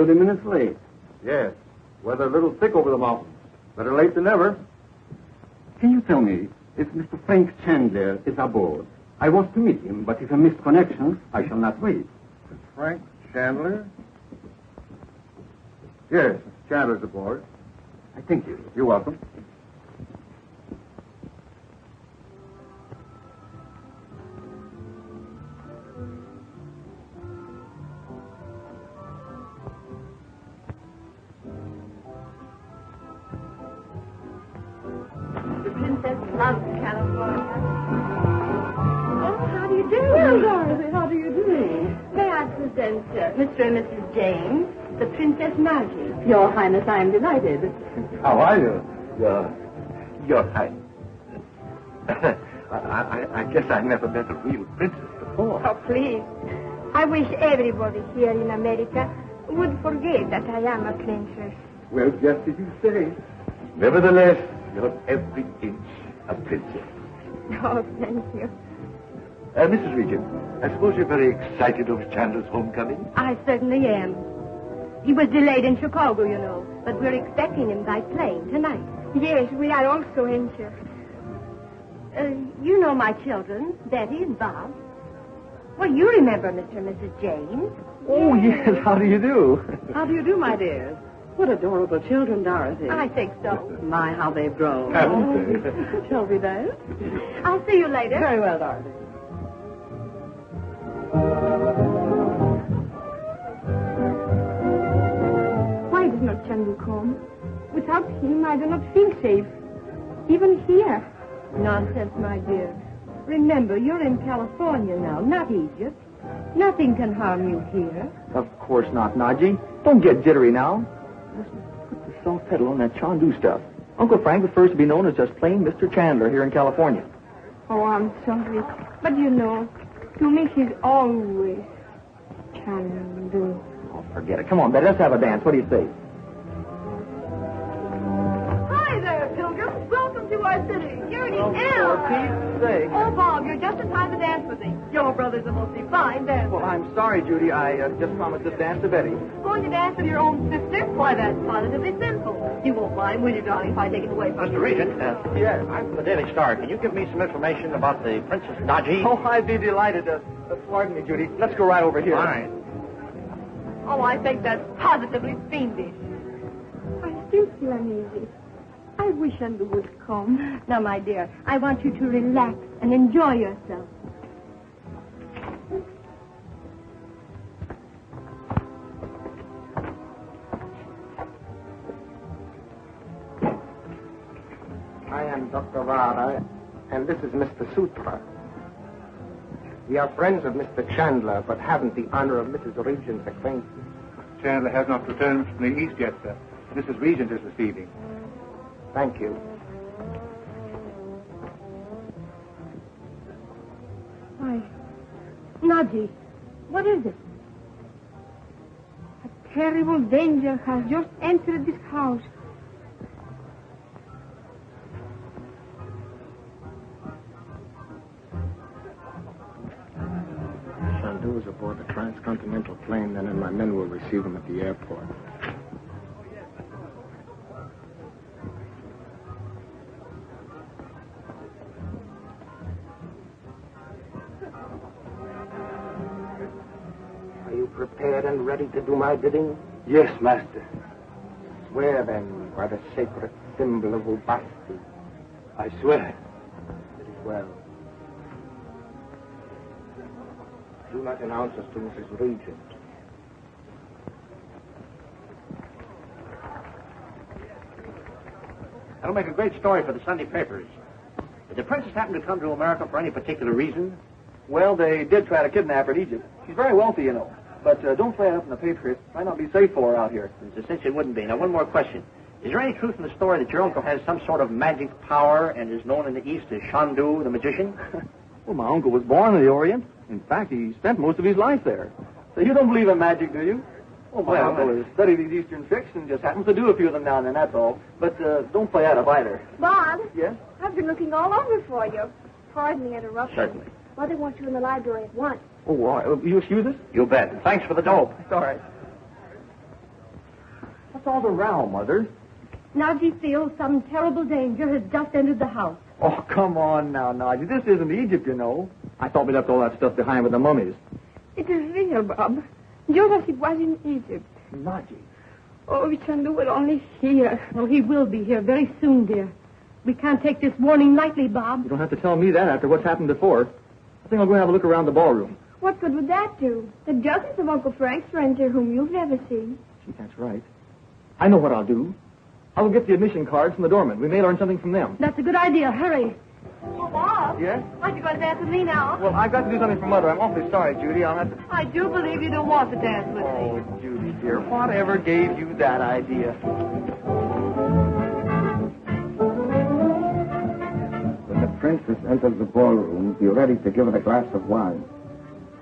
30 minutes late. Yes. Weather a little thick over the mountains. Better late than never. Can you tell me if Mr. Frank Chandler is aboard? I want to meet him, but if I miss connections, I shall not wait. Frank Chandler? Yes, Chandler's aboard. I thank you. You're welcome. The princess loves California. Oh, how do you do? Well, Dorothy, how do you do? May I present Mr. and Mrs. James, the Princess Margie? Your Highness, I am delighted. How are you? Your Highness. I guess I never met a real princess before. Oh, please. I wish everybody here in America would forget that I am a princess. Well, just as you say. Nevertheless, you're every inch a princess. Oh, thank you. Mrs. Regent, I suppose you're very excited over Chandler's homecoming? I certainly am. He was delayed in Chicago, you know, but we're expecting him by plane tonight. Yes, we are also anxious. You know my children, Betty and Bob. Well, you remember Mr. and Mrs. James. Oh, yes. How do you do? How do you do, my dears? What adorable children, Dorothy. I think so. My, how they've grown. Haven't they? Shall we dance? I'll see you later. Very well, Dorothy. Why does not Chandu come? Without him, I do not feel safe. Even here. Nonsense, my dear. Remember, you're in California now, not Egypt. Nothing can harm you here. Of course not, Naji. Don't get jittery now. Listen, put the soft pedal on that Chandu stuff. Uncle Frank prefers to be known as just plain Mr. Chandler here in California. Oh, I'm sorry. But you know, to me he's always Chandu. Oh, forget it. Come on, Betty, let's have a dance. What do you say? Hi there, pilgrims. Welcome to our city. Here it is. For Pete's sake. Oh, Bob, you're just in time to dance with me. Your brother's a most divine dancer. Well, I'm sorry, Judy. I just promised to dance to Betty. Going to dance with your own sister? Why, that's positively simple. You won't mind, will you, darling, if I take it away from you? Mr. Regent, Yes. I'm from the Daily Star. Can you give me some information about the Princess Naji? Oh, I'd be delighted. Pardon me, Judy. Let's go right over here. All right. Oh, I think that's positively fiendish. I still feel uneasy. I wish Chandu would come. Now, my dear, I want you to relax and enjoy yourself. I am Dr. Vara, and this is Mr. Sutra. We are friends of Mr. Chandler, but haven't the honor of Mrs. Regent's acquaintance. Chandler has not returned from the east yet, sir. Mrs. Regent is receiving. Thank you. Why, Naji, what is it? A terrible danger has just entered this house. Chandu is aboard the transcontinental plane, and then my men will receive him at the airport. Are you prepared and ready to do my bidding? Yes, Master. Swear, then, by the sacred symbol of Ubasti. I swear. It is well. Do not announce us to Mrs. Regent. That'll make a great story for the Sunday papers. Did the princess happen to come to America for any particular reason? Well, they did try to kidnap her in Egypt. She's very wealthy, you know. But don't play it up in the paper. It might not be safe for her out here. It's a cinch it wouldn't be. Now, one more question. Is there any truth in the story that your uncle has some sort of magic power and is known in the East as Chandu, the magician? Well, my uncle was born in the Orient. In fact, he spent most of his life there. So you don't believe in magic, do you? Oh, my uncle has studied these Eastern tricks and just happens to do a few of them now and then, that's all. But don't play that up either. Bob? Yes? I've been looking all over for you. Pardon the interruption. Certainly. Mother wants you in the library at once. Oh, all right. You excuse us? You bet. Thanks for the dope. It's all right. What's all the row, Mother? Naji feels some terrible danger has just entered the house. Oh, come on now, Naji. This isn't Egypt, you know. I thought we left all that stuff behind with the mummies. It is real, Bob. Just as it was in Egypt. Naji. Oh, Chandu will only hear. Oh, he will be here very soon, dear. We can't take this warning lightly, Bob. You don't have to tell me that after what's happened before. I think I'll go have a look around the ballroom. What good would that do? The dozens of Uncle Frank's friends here whom you've never seen. Gee, that's right. I know what I'll do. I'll get the admission cards from the doorman. We may learn something from them. That's a good idea. Hurry. Oh, Bob. Yes? Aren't you going to dance with me now? Well, I've got to do something for Mother. I'm awfully sorry, Judy. I'll have to... I do believe you don't want to dance with me. Oh, Judy, dear, whatever gave you that idea? When the princess enters the ballroom, be ready to give her a glass of wine.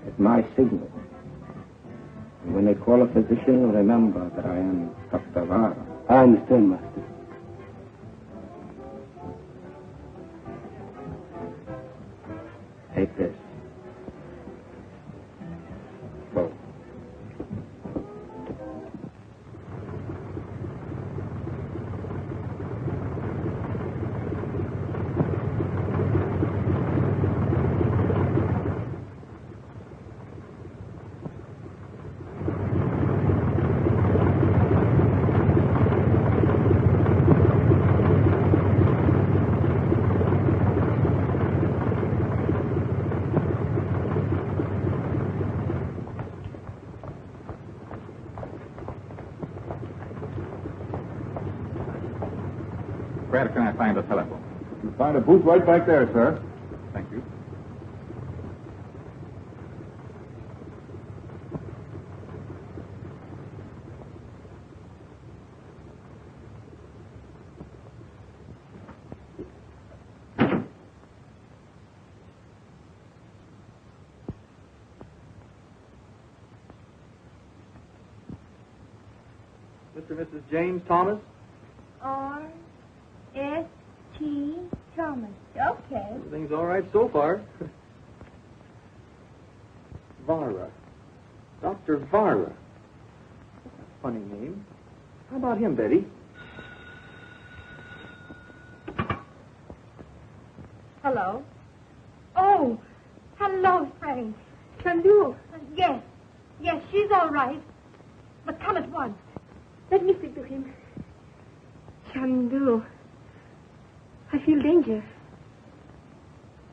At my signal. And when they call a physician, remember that I am Dr. Vara. I understand, Master. Take this. Go. Where can I find a telephone? You find a booth right back there, sir. Thank you. Mr. and Mrs. James Thomas? R.S.T. Thomas. Okay. Everything's all right so far. Vara. Dr. Vara. That's a funny name. How about him, Betty? Hello. Oh, hello, Frank. Chandu. Yes. Yes, she's all right. But come at once. Let me speak to him. Chandu. I feel danger.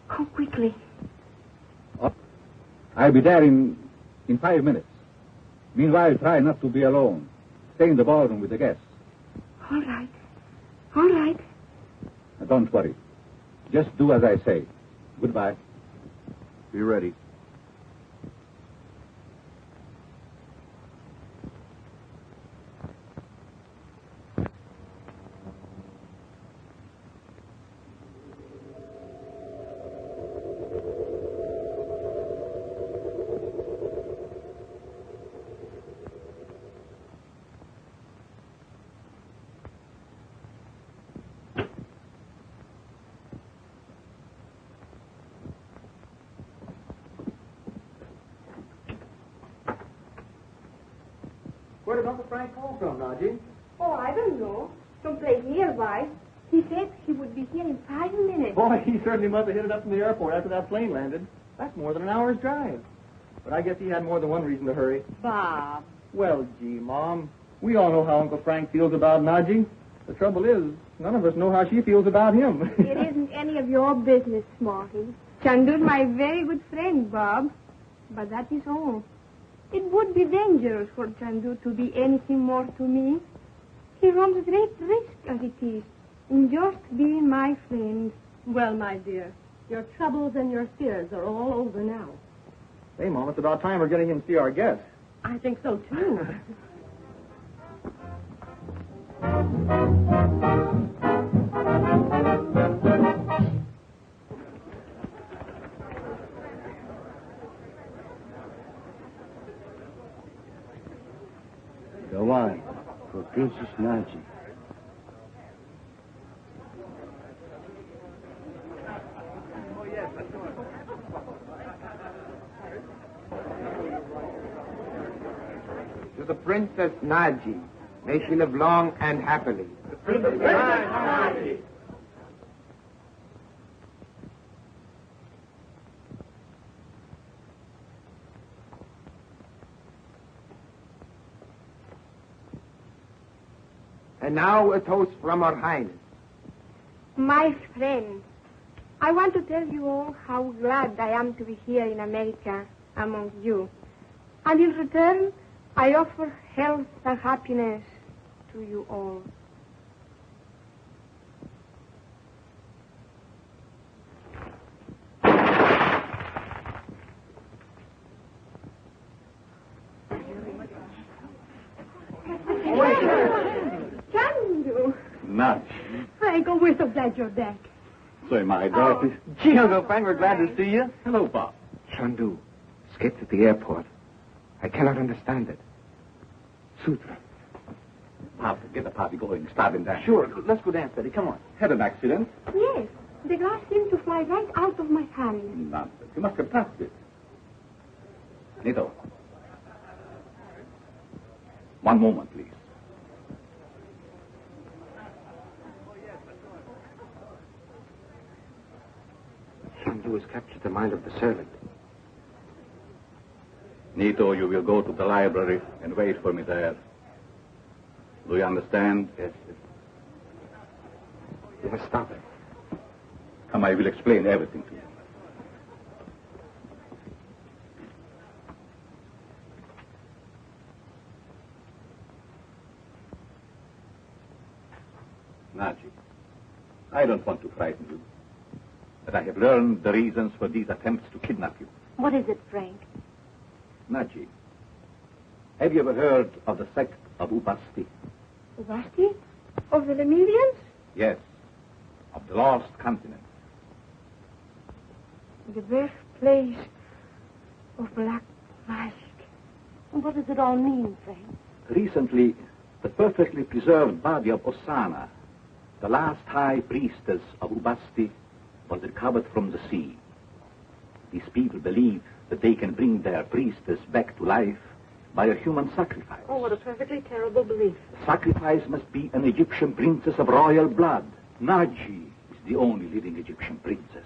Come quickly. I'll be there in 5 minutes. Meanwhile, try not to be alone. Stay in the ballroom with the guests. All right. All right. Now, don't worry. Just do as I say. Goodbye. Be ready. Where did Uncle Frank call from, Naji? Oh, I don't know. Someplace nearby. He said he would be here in 5 minutes. Boy, he certainly must have hit it up from the airport after that plane landed. That's more than an hour's drive. But I guess he had more than one reason to hurry. Bob. Well, gee, Mom, we all know how Uncle Frank feels about Naji. The trouble is, none of us know how she feels about him. It isn't any of your business, Smarty. Chandu's my very good friend, Bob. But that is all. It would be dangerous for Chandu to be anything more to me. He runs great risk as it is in just being my friend. Well, my dear, your troubles and your fears are all over now. Hey, Mom, it's about time we're getting in to see our guest. I think so, too. The wine for Princess Naji. To the Princess Naji, May she live long and happily. And now a toast from Her Highness. My friend, I want to tell you all how glad I am to be here in America among you. And in return, I offer health and happiness to you all. Chandu! Nuts. Uncle, we're so glad you're back. So am I, Dorothy. Gee, Uncle Frank, we're glad to see you. Hello, Bob. Chandu, escaped at the airport. I cannot understand it. Sutra. Bob, get the party going. Start in that. Sure, let's go dance, Betty. Come on. Had an accident? Yes, the glass seemed to fly right out of my hand. Nonsense. You must have touched it. Nito. One moment, please. Chandu has captured the mind of the servant. Nito, you will go to the library and wait for me there. Do you understand? Yes, sir. You must stop it. Come, I will explain everything to you. Naji, I don't want to frighten you, but I have learned the reasons for these attempts to kidnap you. What is it, Frank? Naji, have you ever heard of the sect of Ubasti? Ubasti? Of the Lemurians? Yes, of the lost continent. The birthplace of black magic. What does it all mean, Frank? Recently, the perfectly preserved body of Osana, the last high priestess of Ubasti, was recovered from the sea. These people believe that they can bring their priestess back to life by a human sacrifice. Oh, what a perfectly terrible belief. The sacrifice must be an Egyptian princess of royal blood. Naji is the only living Egyptian princess,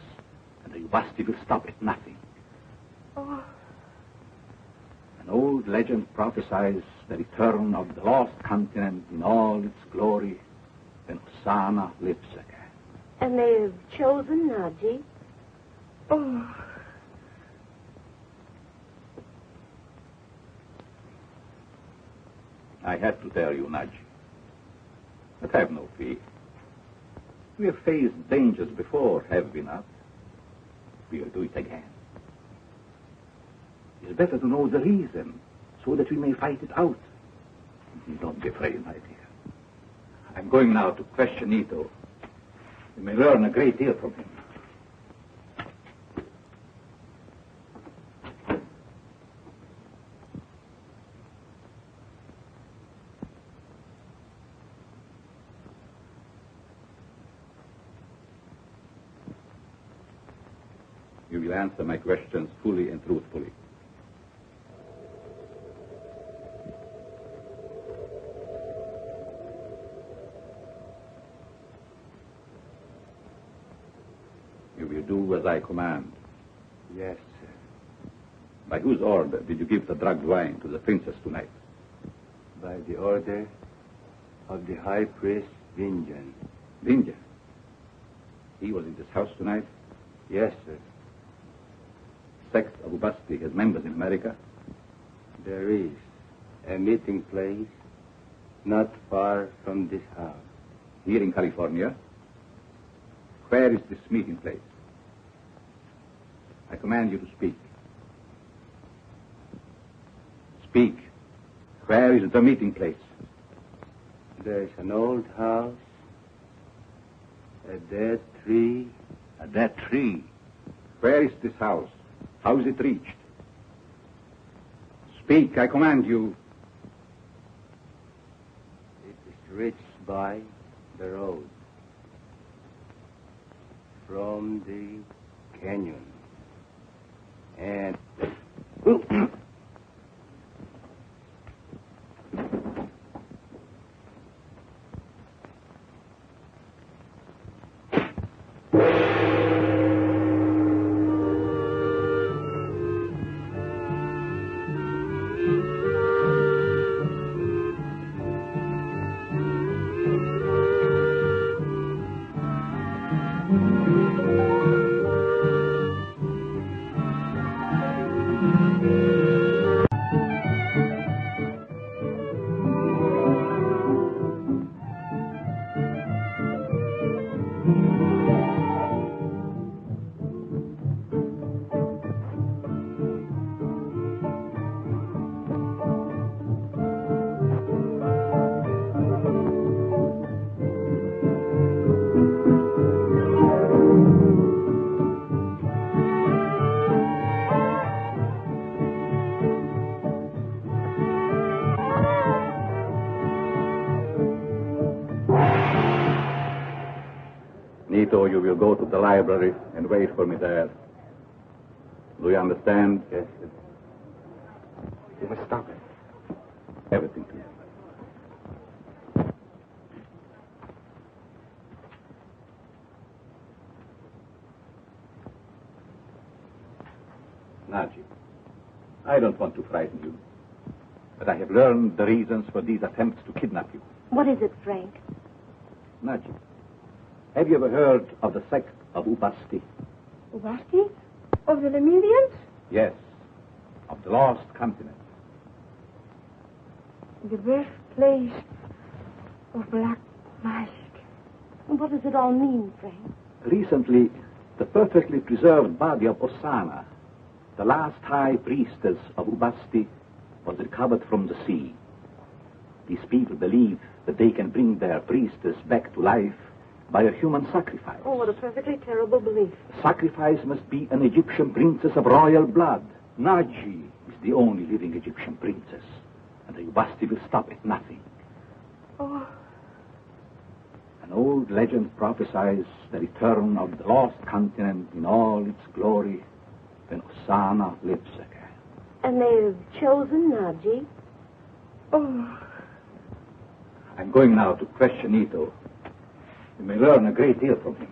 and the Ubasti will stop at nothing. Oh, An old legend prophesies the return of the lost continent in all its glory when Osana lives again. And they have chosen Naji? oh. I had to tell you, Naji. But have no fear. We have faced dangers before, have we not? We'll do it again. It's better to know the reason, so that we may fight it out. Don't be afraid, my dear. I'm going now to question Ito. We may learn a great deal from him. You will answer my questions fully and truthfully. You will do as I command. Yes, sir. By whose order did you give the drugged wine to the princess tonight? By the order of the high priest Vinjan. Vinja. He was in this house tonight? Yes, sir. Sect of Ubasti has members in America? There is a meeting place not far from this house. Here in California? Where is this meeting place? I command you to speak. Speak. Where is the meeting place? There's an old house, a dead tree. A dead tree. Where is this house? How is it reached? Speak, I command you. It is reached by the road from the canyon. And Nito, you will go to the library and wait for me there. Do you understand? Yes, sir. You must stop it. Everything to you. Naji, I don't want to frighten you, but I have learned the reasons for these attempts to kidnap you. What is it, Frank? Naji, have you ever heard of the sect of Ubasti? Ubasti? Of the Lemurians? Yes, of the lost continent. The birthplace of black magic. What does it all mean, Frank? Recently, the perfectly preserved body of Osana, the last high priestess of Ubasti, was recovered from the sea. These people believe that they can bring their priestess back to life by a human sacrifice. Oh, what a perfectly terrible belief. The sacrifice must be an Egyptian princess of royal blood. Naji is the only living Egyptian princess, and the Ubasti will stop at nothing. Oh, An old legend prophesies the return of the lost continent in all its glory when Osana lives again. And they've chosen Naji. oh. I'm going now to question Ito. You may learn a great deal from him.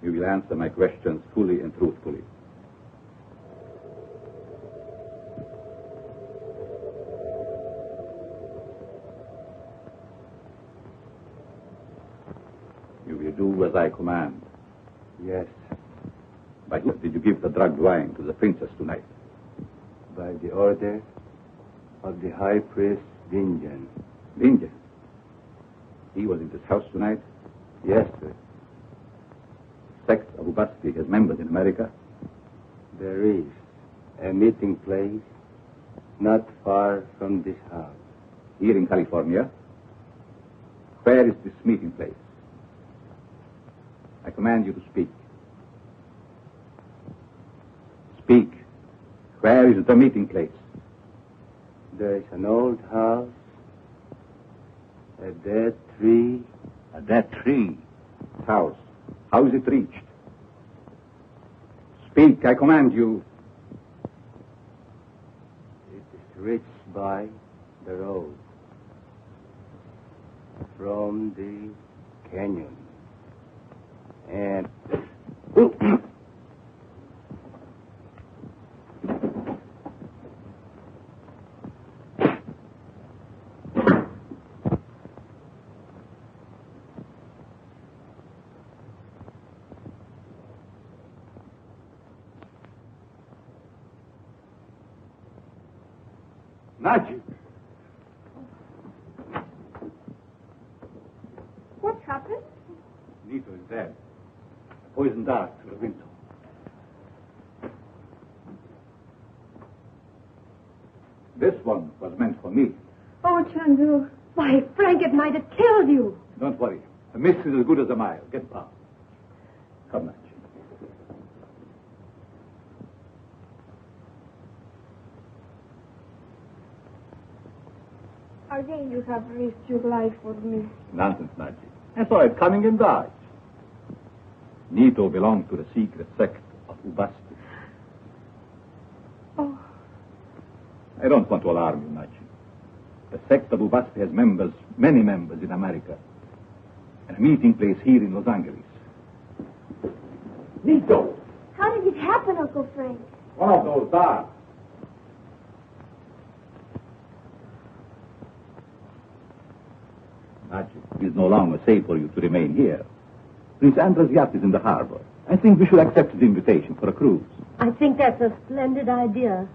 You will answer my questions fully and truthfully. You will do as I command. Yes, By whom did you give the drugged wine to the princess tonight? by the order of the high priest Dinjan. Linja. He was in this house tonight. Yes, sir. Sect of Ubasti has members in America. There is a meeting place not far from this house. Here in California. Where is this meeting place? I command you to speak. Speak. Where is the meeting place? There is an old house, a dead tree. A dead tree. House. How is it reached? Speak, I command you. It is reached by the road from the canyon. And Naji. What's happened? Nito is dead. A poison dart through the window. This one was meant for me. Oh, Chandu. Why, Frank, it might have killed you. Don't worry. A miss is as good as a mile. Get down. Come, Naji. Again, you have risked your life for me. Nonsense, Naji. I saw it coming and died. Nito belonged to the secret sect of Ubasti. Oh, I don't want to alarm you, Naji. The sect of Ubasti has members, many members in America, and a meeting place here in Los Angeles. Nito! How did it happen, Uncle Frank? One of those darts. Naji, It is no longer safe for you to remain here. Prince Andrew's yacht is in the harbor. I think we should accept his invitation for a cruise. I think that's a splendid idea.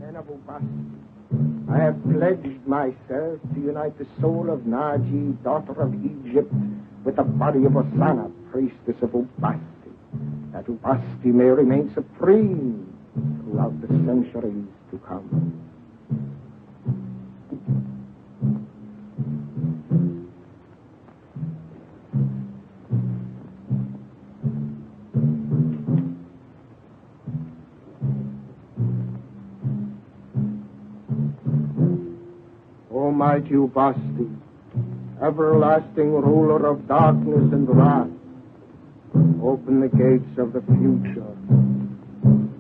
Men of Ubasti, I have pledged myself to unite the soul of Naji, daughter of Egypt, with the body of Osana, priestess of Ubasti, that Ubasti may remain supreme throughout the centuries to come. Almighty Ubasti, everlasting ruler of darkness and wrath, open the gates of the future,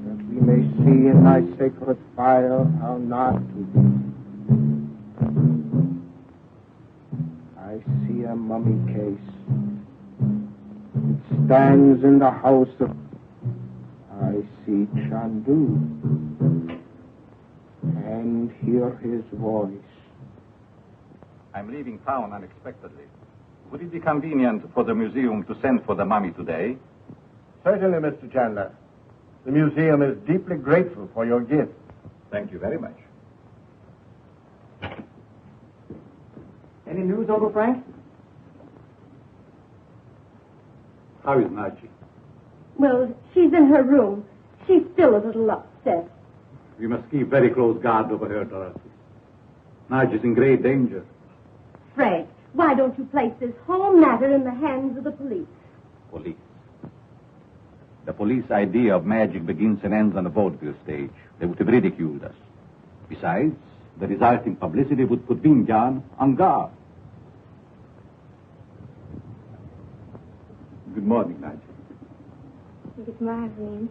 that we may see in thy sacred fire our Natu. I see a mummy case. It stands in the house of... I see Chandu, and hear his voice. I'm leaving town unexpectedly. Would it be convenient for the museum to send for the mummy today? Certainly, Mr. Chandler. The museum is deeply grateful for your gift. Thank you very much. Any news, Uncle Frank? How is Naji? Well, she's in her room. She's still a little upset. We must keep very close guard over her, Dorothy. Naji's in great danger. Frank, why don't you place this whole matter in the hands of the police? Police. The police idea of magic begins and ends on the vaudeville stage. They would have ridiculed us. Besides, the resulting publicity would put Binjan on guard. Good morning, Naji. Good morning.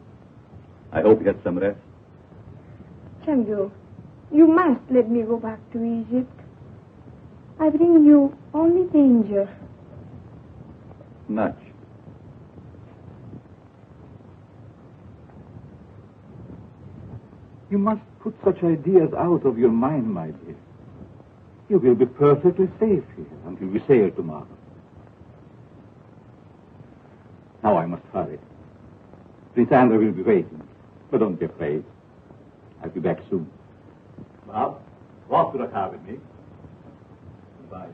I hope you had some rest. Chandu, you must let me go back to Egypt. I bring you only danger. Naji. You must put such ideas out of your mind, my dear. You will be perfectly safe here until we sail tomorrow. Now I must hurry. Prince Andrew will be waiting. But don't be afraid. I'll be back soon. Bob, walk to the car with me. Goodbye.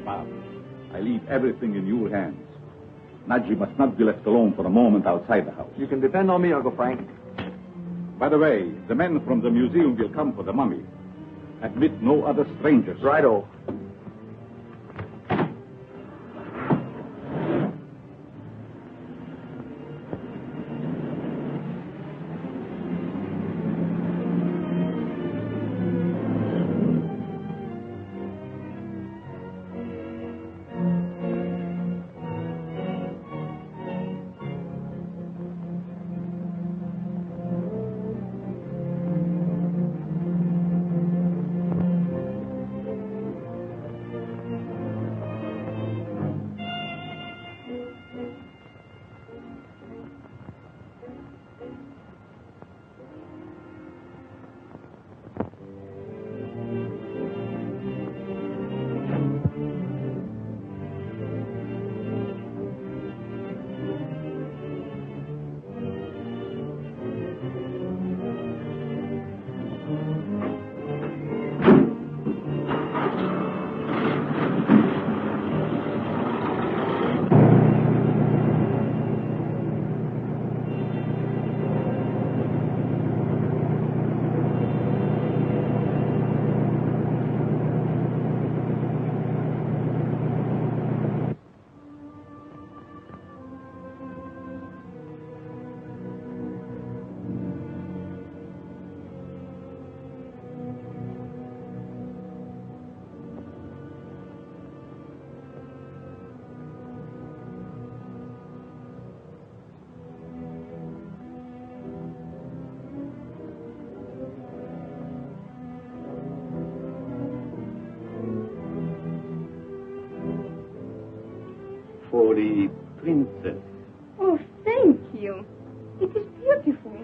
Bob, I leave everything in your hands. Naji must not be left alone for a moment outside the house. You can depend on me, Uncle Frank. By the way, the men from the museum will come for the mummy. Admit no other strangers. Righto. glory, princess. Oh, thank you. It is beautiful.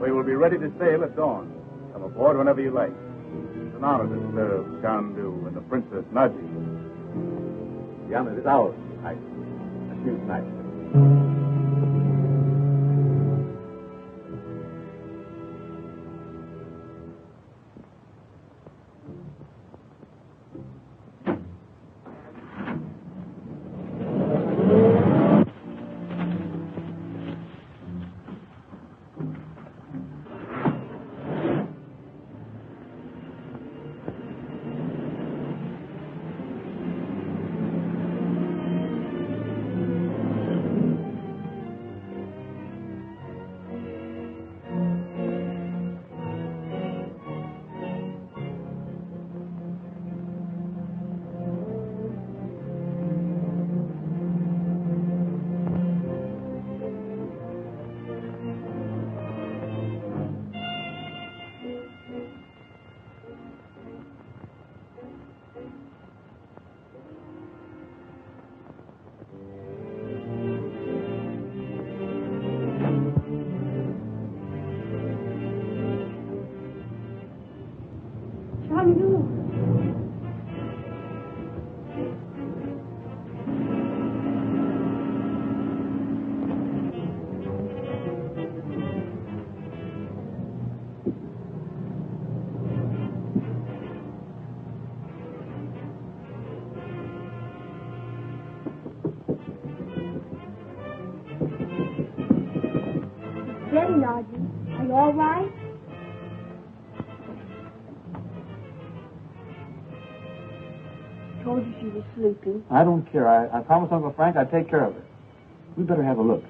We will be ready to sail at dawn. Come aboard whenever you like. It's an honor to serve Chandu and the Princess Naji. The honor is ours, High. Excuse me. Daddy, Naji, are you all right? Told you she was sleeping. I don't care. I promised Uncle Frank I'd take care of her. We better have a look.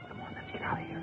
Come on, let's get out of here.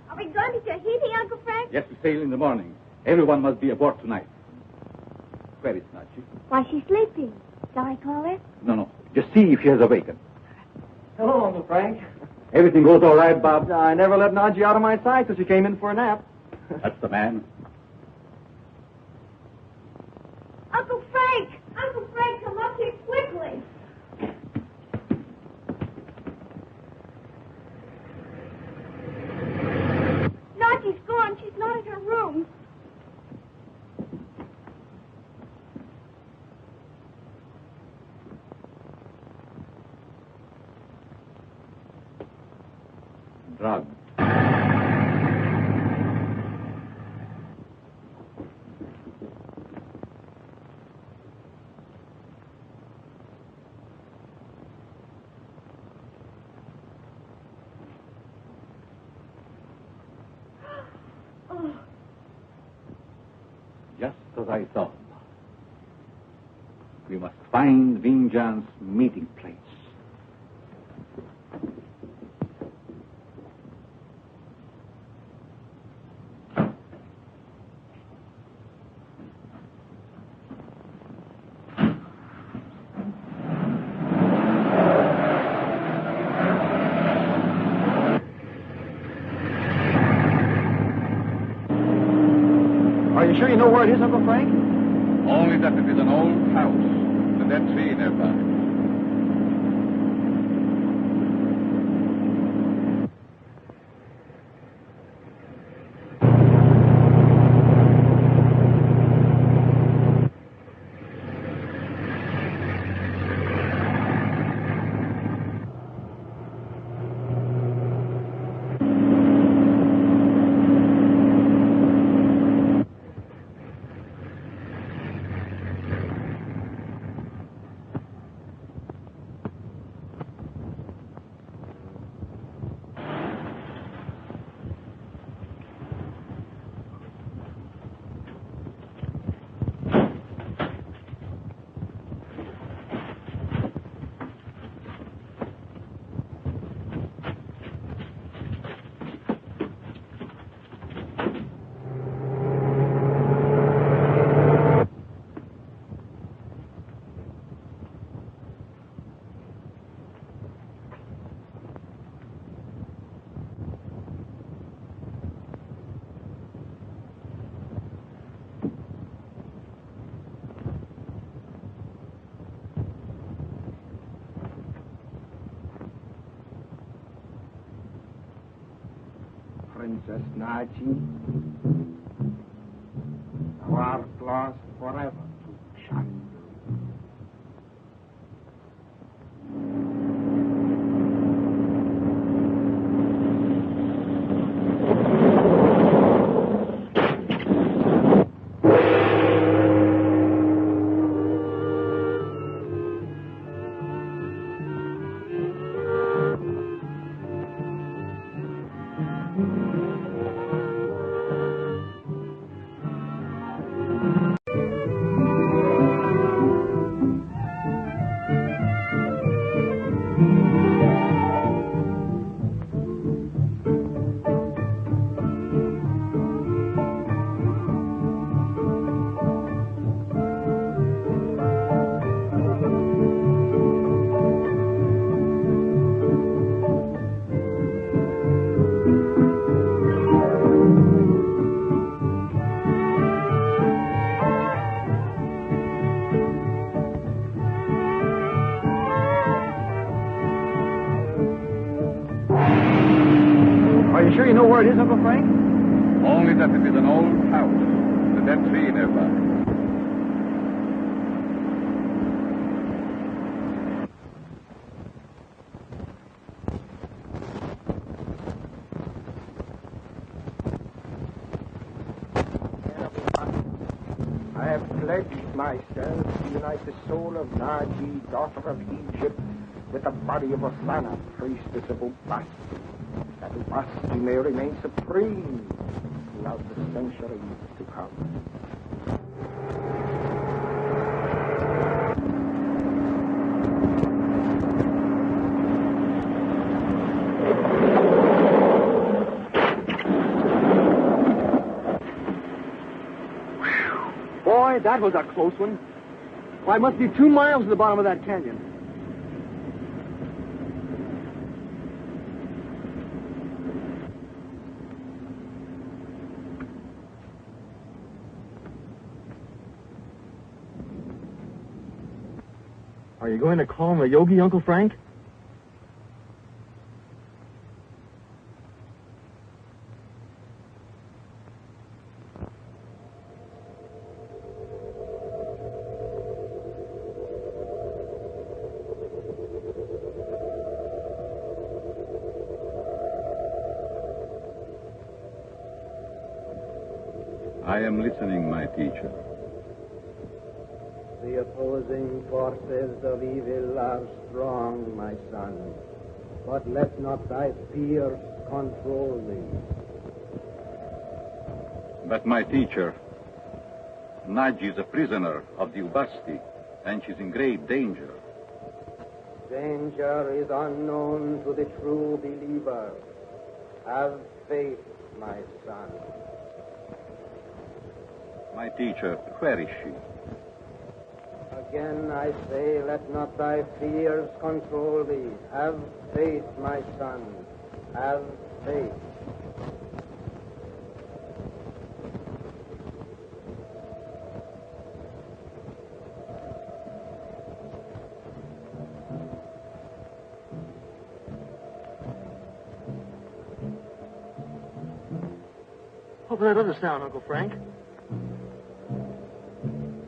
Are we going to Tahiti, Uncle Frank? Yes, we sail in the morning. Everyone must be aboard tonight. Where is Nachi? Why, she's sleeping. Shall I call her? No. Just see if she has awakened. Hello, Uncle Frank. Everything goes all right, Bob? I never let Naji out of my sight till she came in for a nap. That's the man. Uncle Frank! Uncle Frank, come up here quickly. drugged. Just as I thought. We must find Vinjan's meeting place. Are you sure you know where it is, Uncle Frank? Only that it is an old house with that tree nearby. Princess Naji, thou art lost forever to Chandu. Are you sure you know where it is, Uncle Frank? Only that it is an old house with that tree nearby. I have pledged myself to unite the soul of Naji, daughter of Egypt, with the body of Osana, priestess of Ubasti, that Ubasti may remain supreme throughout the centuries to come. Boy, that was a close one. Why, it must be 2 miles to the bottom of that canyon. Are you going to call him a yogi, Uncle Frank? I am listening, my teacher. The opposing forces of evil are strong, my son. But let not thy fears control thee. But my teacher, Naj is a prisoner of the Ubasti, and she's in great danger. Danger is unknown to the true believer. Have faith, my son. My teacher, where is she? Again I say, let not thy fears control thee. Have faith, my son. Have faith. What was that other sound, Uncle Frank?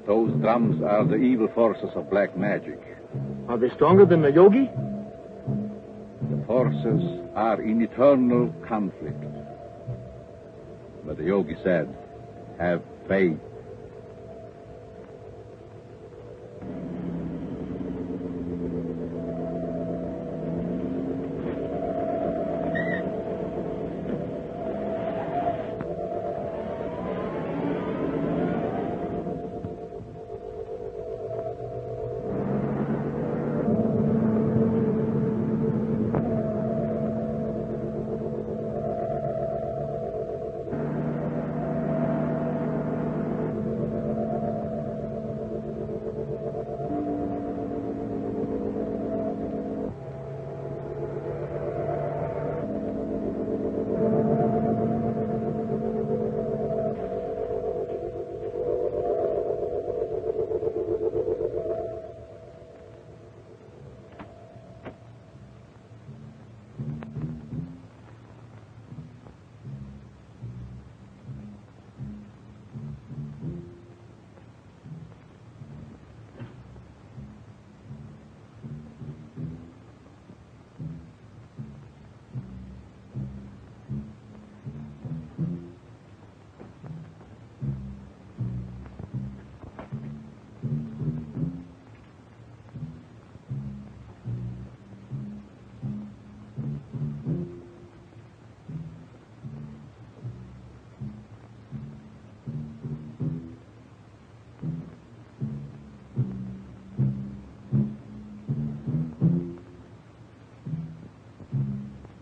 Those drums are the evil forces of black magic. Are they stronger than the yogi? The forces are in eternal conflict. But the yogi said, have faith.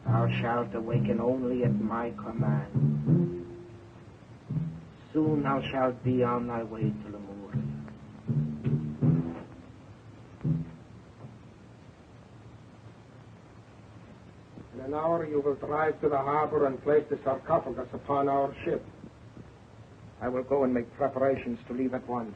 Thou shalt awaken only at my command. Soon thou shalt be on thy way to Lemuria. In an hour you will drive to the harbor and place the sarcophagus upon our ship. I will go and make preparations to leave at once.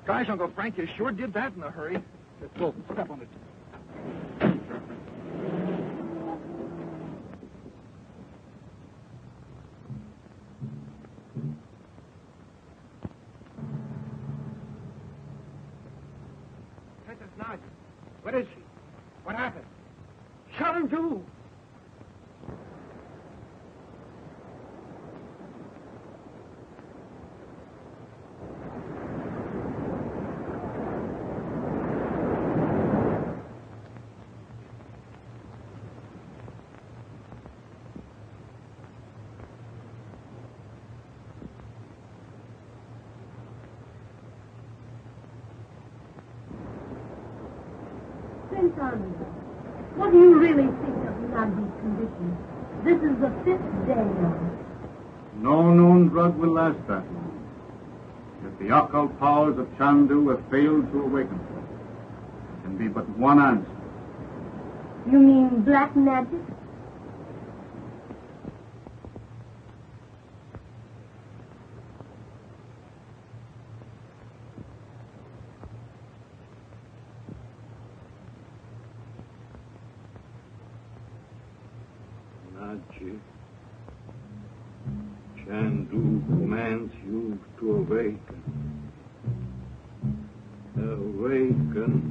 Gosh, Uncle Frank, you sure did that in a hurry. Let's go. Step on it. Princess Nadia, where is she? What happened? Chandu! Prince Ananda, what do you really think of Nadi's condition? This is the 5th day now. No known drug will last that long. If the occult powers of Chandu have failed to awaken her, there can be but one answer. You mean black magic? Naji, Chandu commands you to awaken. Awaken.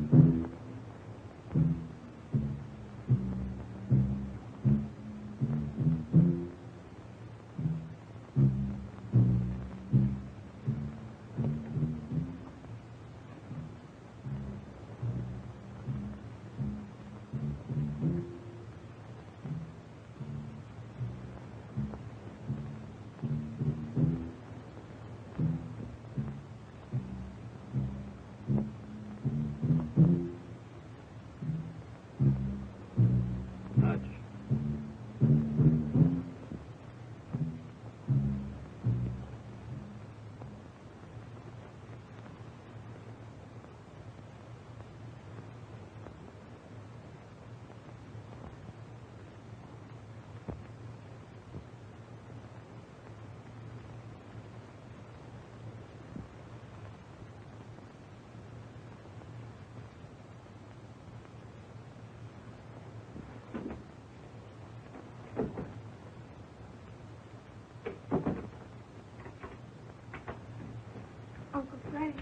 Uncle Frank,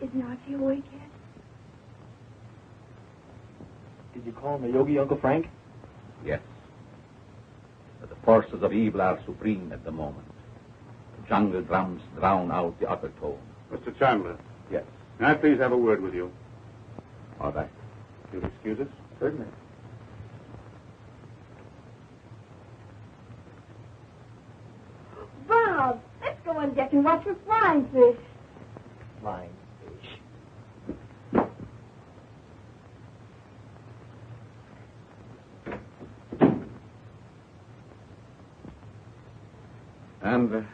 is Nachi awake yet? Did you call him a yogi, Uncle Frank? Yes. But the forces of evil are supreme at the moment. The jungle drums drown out the upper tone. Mr. Chandler, Yes. may I please have a word with you? All right. You'll excuse us? Certainly. Bob, let's go on deck and watch for flying fish. Flying fish. And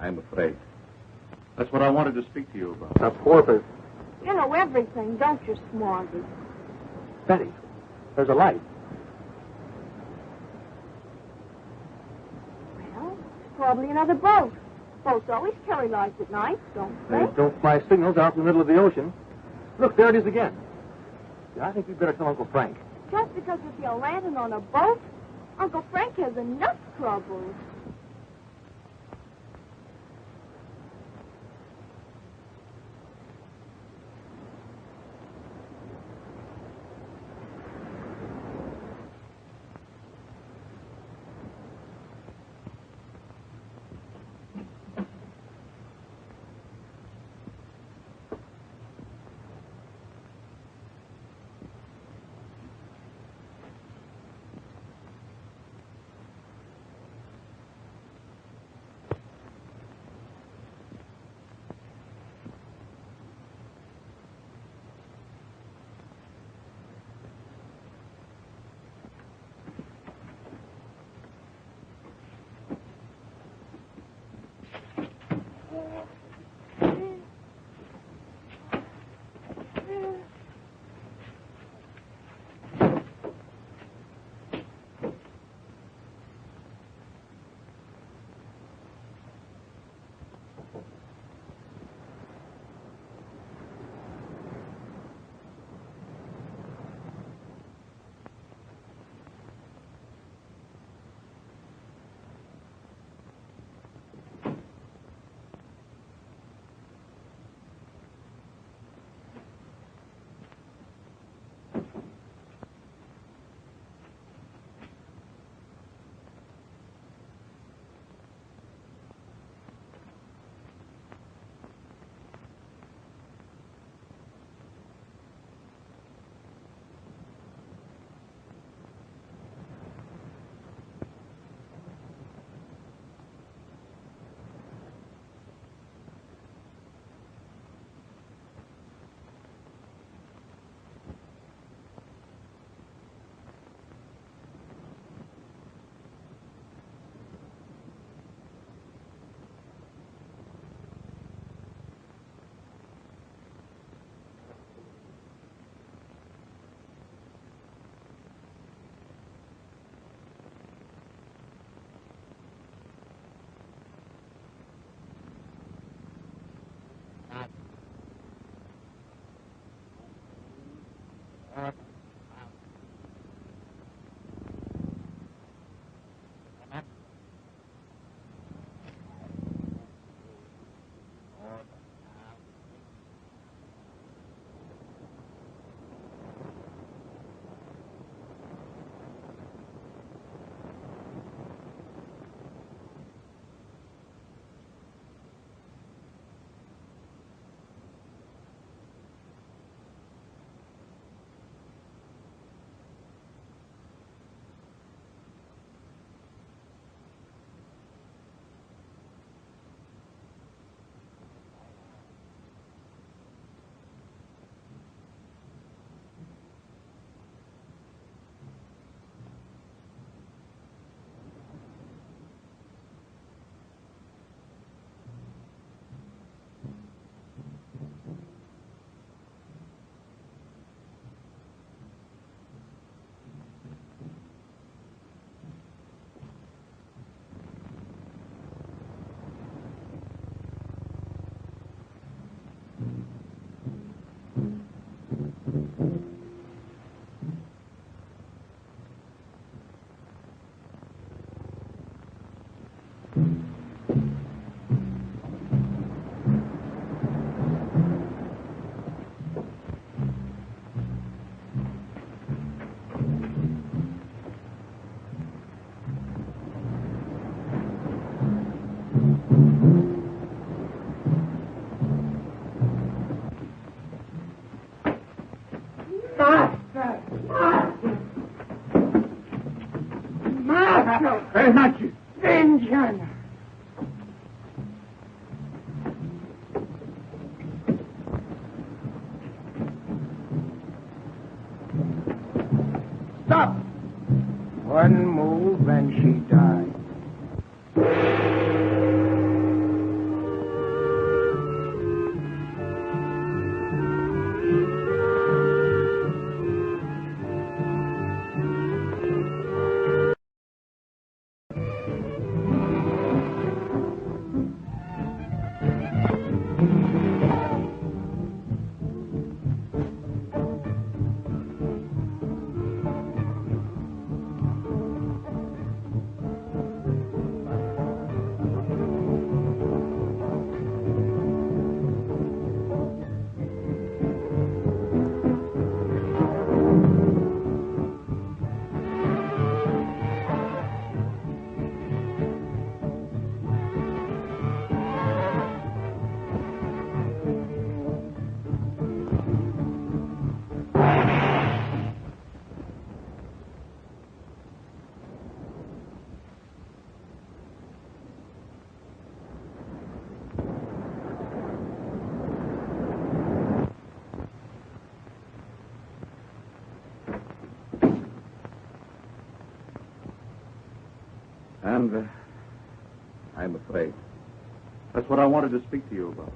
I'm afraid. That's what I wanted to speak to you about. A porpoise. You know everything, don't you, Smoggy? Betty, there's a light. Well, it's probably another boat. Boats always carry lights at night, don't they? They don't fly signals out in the middle of the ocean. Look, there it is again. Yeah, I think we'd better tell Uncle Frank. Just because you see a lantern on a boat, Uncle Frank has enough troubles. Fernández! Vengeance! Stop! One move and she died. And I'm afraid. That's what I wanted to speak to you about.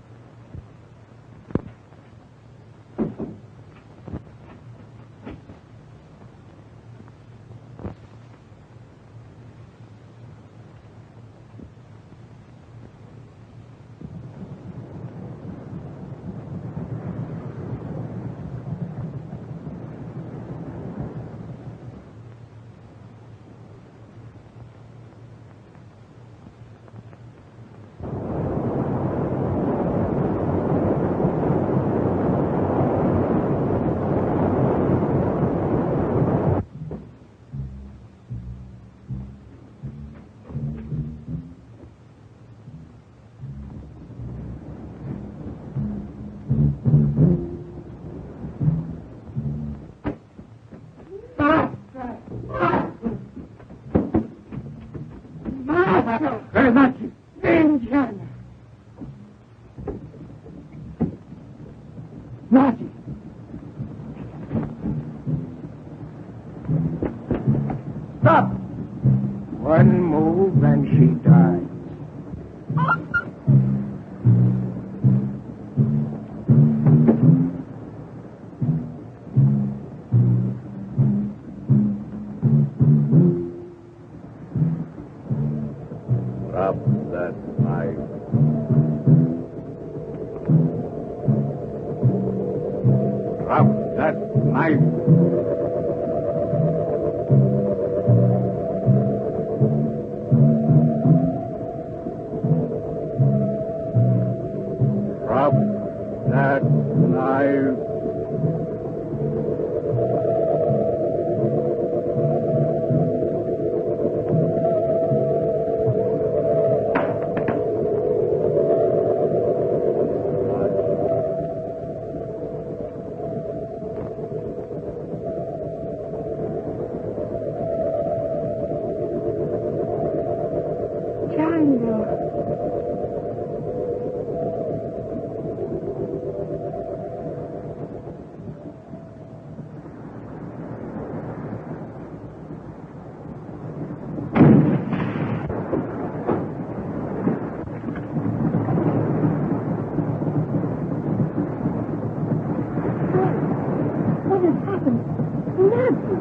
Fernández! Vengeance! Nazi! Stop! One move and she died. Drop that knife. Drop that Knife. Drop that knife.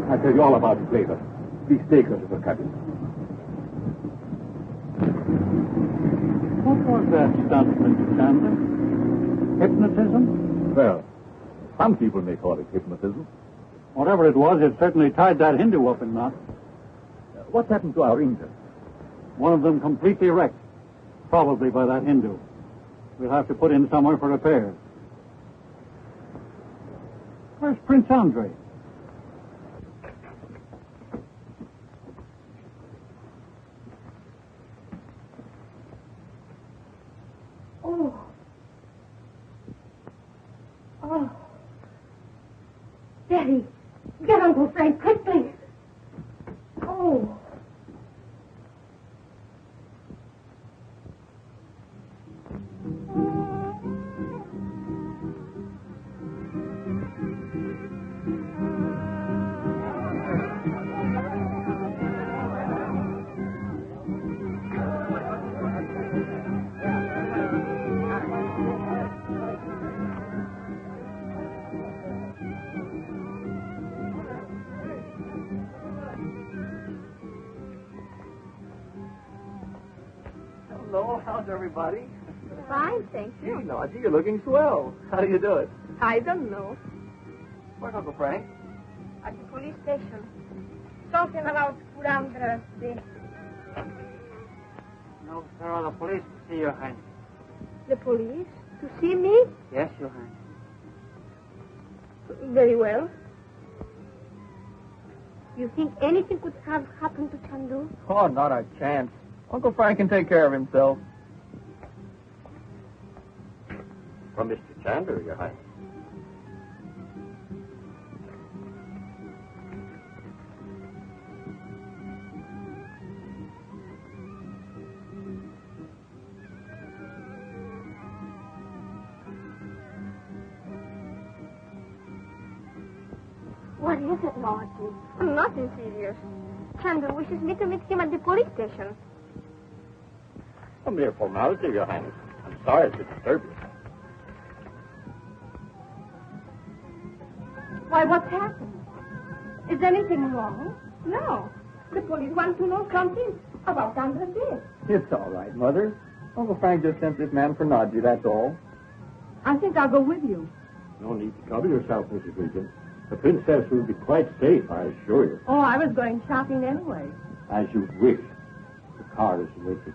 I'll tell you all about it later. Please take her to the cabin. What was that stunt, Mr. Chandler? Hypnotism? Well, some people may call it hypnotism. Whatever it was, it certainly tied that Hindu up in knots. What happened to our Indians? One of them completely wrecked. Probably by that Hindu. We'll have to put in somewhere for repairs. Where's Prince Andre? Oh. Daddy, get Uncle Frank quickly. Oh. Hello, how's everybody? Fine, thank you. Hey, Naji, you're looking swell. How do you do it? I don't know. Where's Uncle Frank? At the police station. Something about Kurandra. No, sir, the police to see Your Highness. The police? To see me? Yes, Your Highness. Very well. You think anything could have happened to Chandu? Oh, not a chance. Uncle Frank can take care of himself. From Mr. Chandu, Your Highness. What is it, Martin? Nothing serious. Chandu wishes me to meet him at the police station. A mere formality, Your Highness. I'm sorry to disturb you. Why, what's happened? Is anything wrong? No. The police want to know something about Andre's death. It's all right, Mother. Uncle Frank just sent this man for Naji, that's all. I think I'll go with you. No need to trouble yourself, Mrs. Regent. The princess will be quite safe, I assure you. Oh, I was going shopping anyway. As you wish. The car is waiting.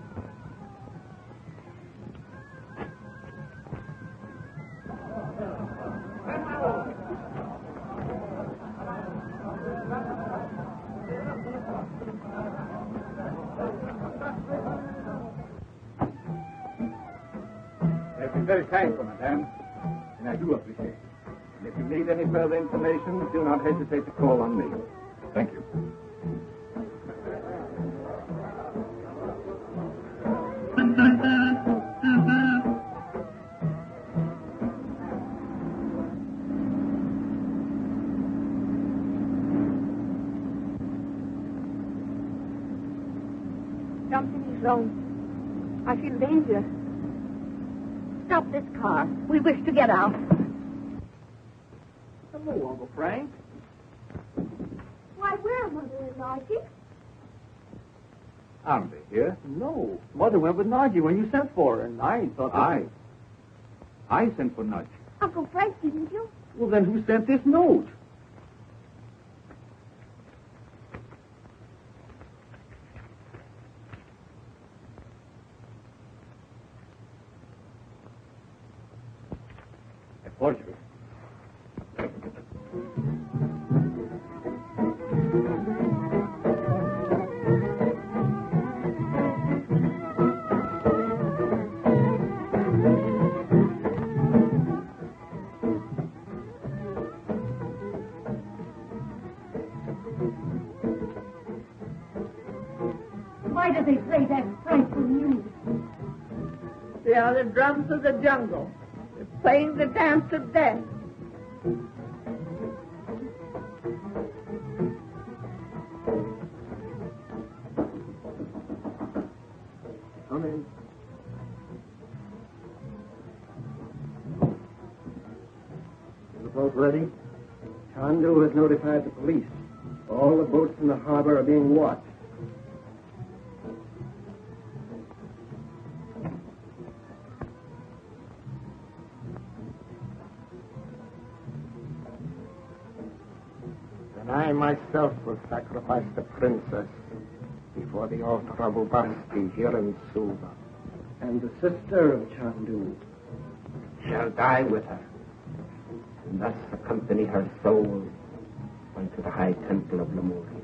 I've been very thankful, madame, and I do appreciate it. And if you need any further information, do not hesitate to call on me. Thank you. Something is wrong. I feel danger. Stop this car. We wish to get out. Hello, Uncle Frank. Why, where, Mother and Naji? Aren't they here? No. Mother went with Naji when you sent for her, and I thought... I sent for Nudge. Uncle Frank, didn't you? Well, then who sent this note? Forgery. Why do they play that frightful music? They are the drums of the jungle. They're playing the dance of death. Come in. Is the boat ready? Chandu has notified the police. All the boats in the harbor are being watched. And I myself will sacrifice the princess before the altar of Ubasti here in Suva. And the sister of Chandu shall die with her, and thus accompany her soul unto the high temple of Lemuri.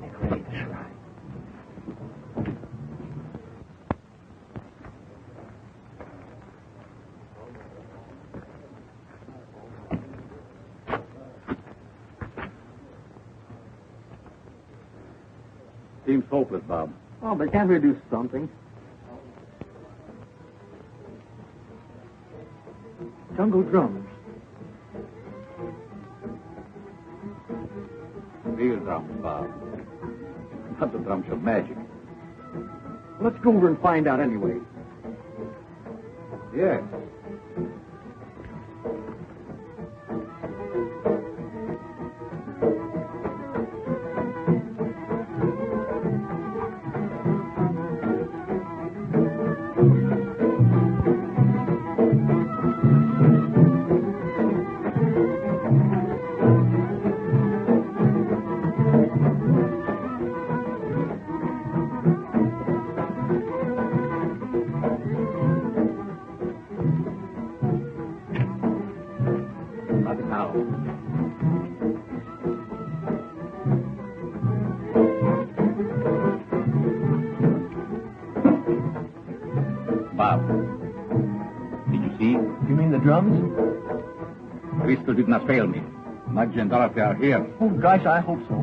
Make ready the shrine. Seems hopeless, Bob. Oh, but can't we do something? Jungle drums. Real drums, Bob. Not the drums of magic. Let's go over and find out anyway. Yes. Bob, did you see? You mean the drums? Crystal did not fail me. Mudge and Dorothy are here. Oh, gosh, I hope so.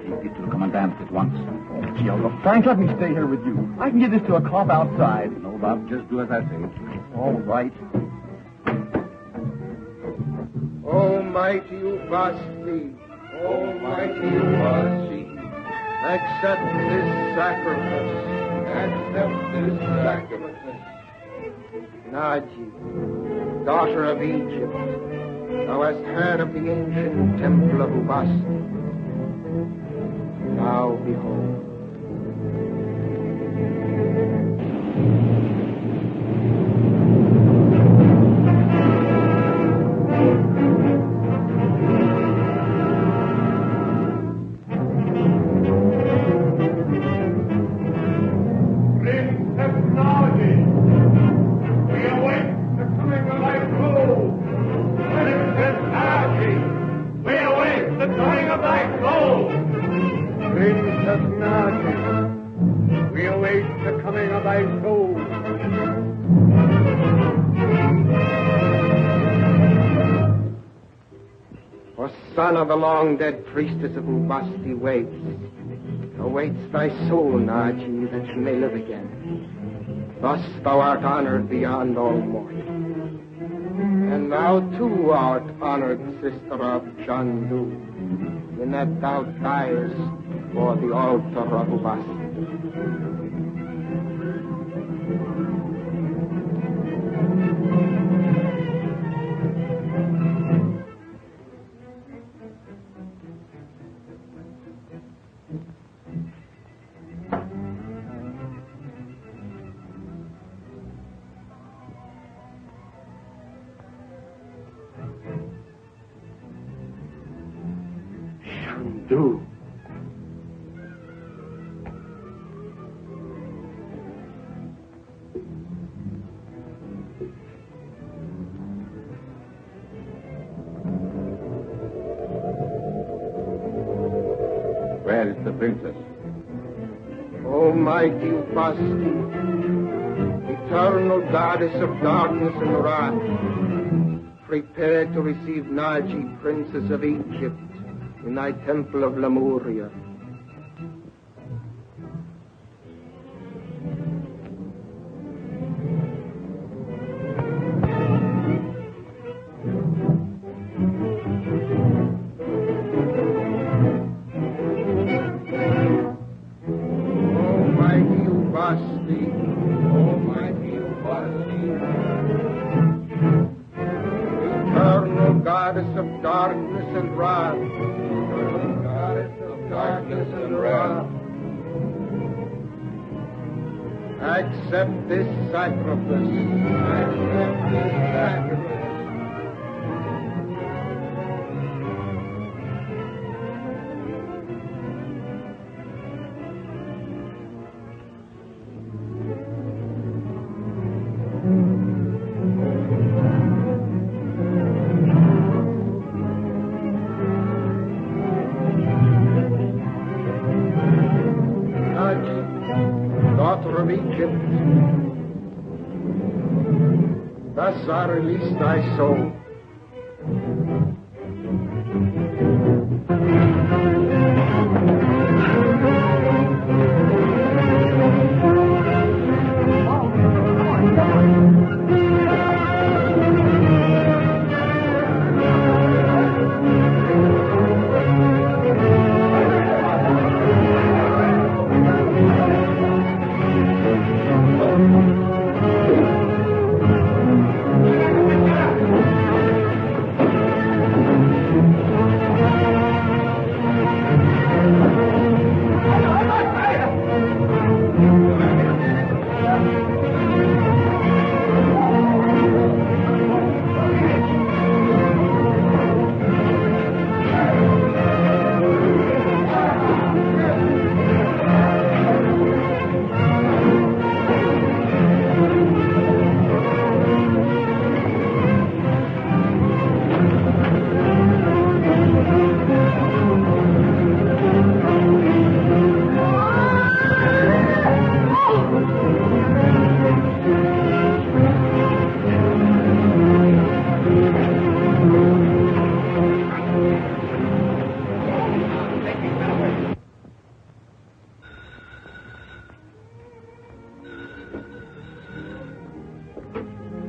Take it to the commandant at once. Oh, gee, Uncle Frank, let me stay here with you. I can get this to a club outside. No, Bob, just do as I say. All right. Almighty Ubasti, Almighty Ubasti, accept this sacrifice. Accept this sacrifice. Naji, daughter of Egypt, thou hast heard of the ancient temple of Ubasti. Now behold. Son of the long-dead priestess of Ubasti awaits thy soul, Naji, that she may live again. Thus thou art honored beyond all mortal. And thou too art honored, sister of Chandu, in that thou diest for the altar of Ubasti. Chandu. Where is the princess? Almighty Upasti, eternal goddess of darkness and wrath, prepare to receive Naji, princess of Egypt, in thy temple of Lemuria. Eternal goddess of darkness and wrath, accept this sacrifice. Daughter of Egypt, thus I release thy soul.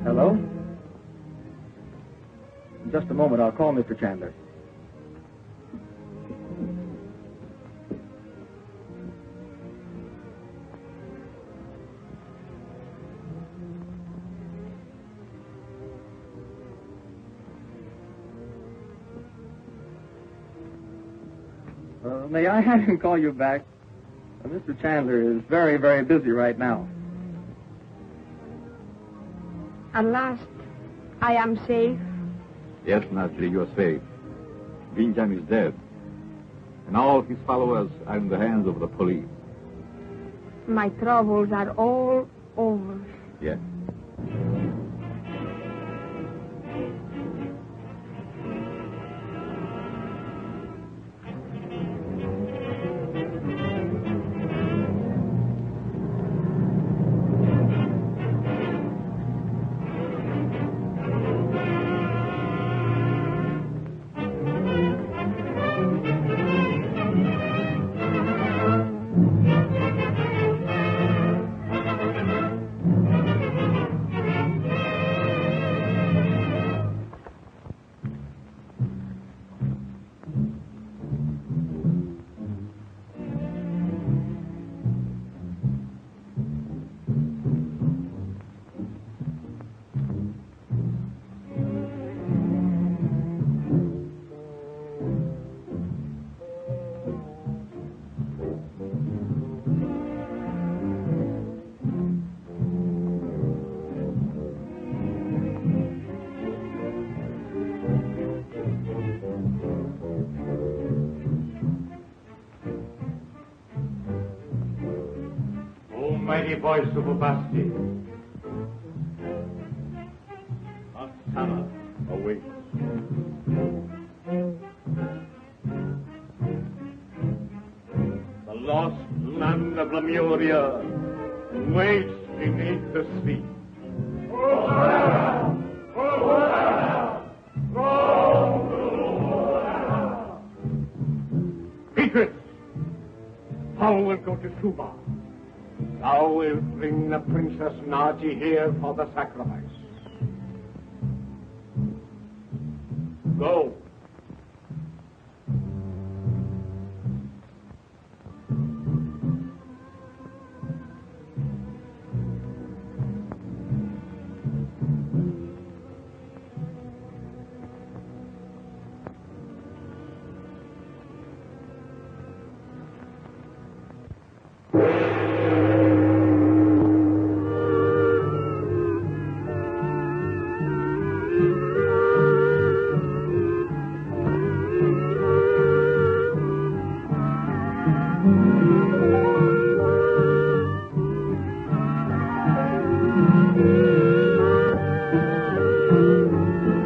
Hello? In just a moment, I'll call Mr. Chandler. May I have him call you back? Mr. Chandler is very, very busy right now. At last, I am safe. Yes, Naji, you're safe. Binjam is dead. And all his followers are in the hands of the police. My troubles are all over. Yes. voice of Ubasti. Oksana awaits. The lost land of Lemuria waits beneath the sea. Beatrice, thou wilt go to Suba. Thou wilt bring the Princess Naji here for the sacrifice. Go.